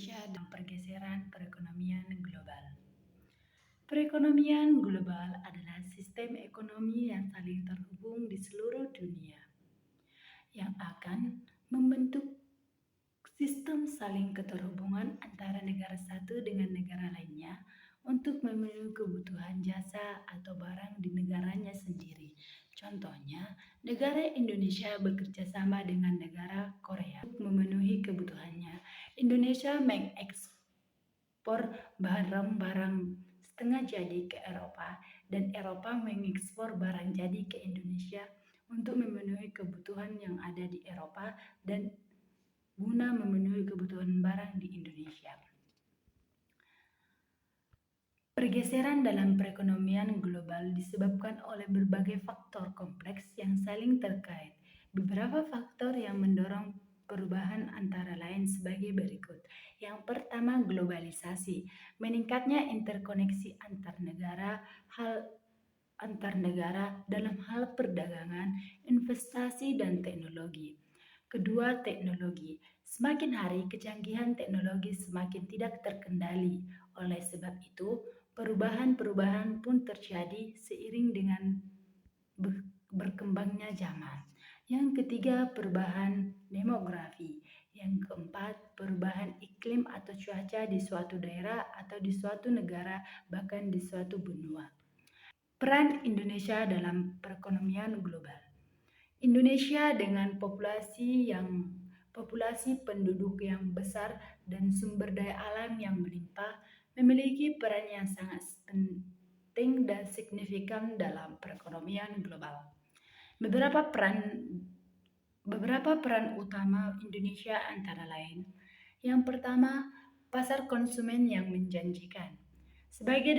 Indonesia dalam pergeseran perekonomian global. Perekonomian global adalah sistem ekonomi yang saling terhubung di seluruh dunia, yang akan membentuk sistem saling keterhubungan antara negara satu dengan negara lainnya untuk memenuhi kebutuhan jasa atau barang di negaranya sendiri. Contohnya, negara Indonesia bekerja sama dengan negara Korea untuk memenuhi kebutuhannya. Indonesia mengekspor barang-barang setengah jadi ke Eropa, dan Eropa mengekspor barang jadi ke Indonesia untuk memenuhi kebutuhan yang ada di Eropa dan guna memenuhi kebutuhan barang di Indonesia. Pergeseran dalam perekonomian global disebabkan oleh berbagai faktor kompleks yang saling terkait. Beberapa faktor yang mendorong perubahan antara lain sebagai berikut. Yang pertama, globalisasi. Meningkatnya interkoneksi antar negara dalam hal perdagangan, investasi, dan teknologi. Kedua, teknologi. Semakin hari kecanggihan teknologi semakin tidak terkendali. Oleh sebab itu, perubahan-perubahan pun terjadi seiring dengan berkembangnya zaman. Yang ketiga, perubahan demografi. Yang keempat, perubahan iklim atau cuaca di suatu daerah atau di suatu negara, bahkan di suatu benua. Peran Indonesia dalam perekonomian global. Indonesia dengan populasi penduduk yang besar dan sumber daya alam yang melimpah memiliki peran yang sangat penting dan signifikan dalam perekonomian global. Beberapa peran utama Indonesia antara lain. Yang pertama, pasar konsumen yang menjanjikan. Sebagai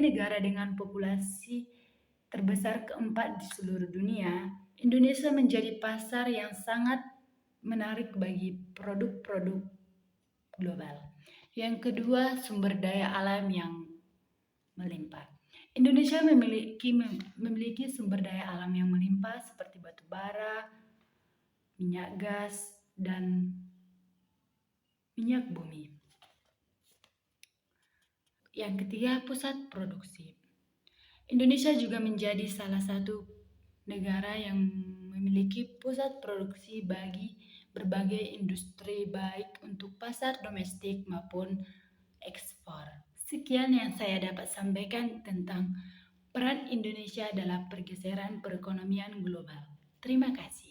negara dengan populasi terbesar keempat di seluruh dunia, Indonesia menjadi pasar yang sangat menarik bagi produk-produk global. Yang kedua, sumber daya alam yang melimpah. Indonesia memiliki sumber daya alam yang melimpah seperti batu bara, minyak gas, dan minyak bumi. Yang ketiga, pusat produksi. Indonesia juga menjadi salah satu negara yang memiliki pusat produksi bagi berbagai industri baik untuk pasar domestik maupun ekspor. Sekian yang saya dapat sampaikan tentang peran Indonesia dalam pergeseran perekonomian global. Terima kasih.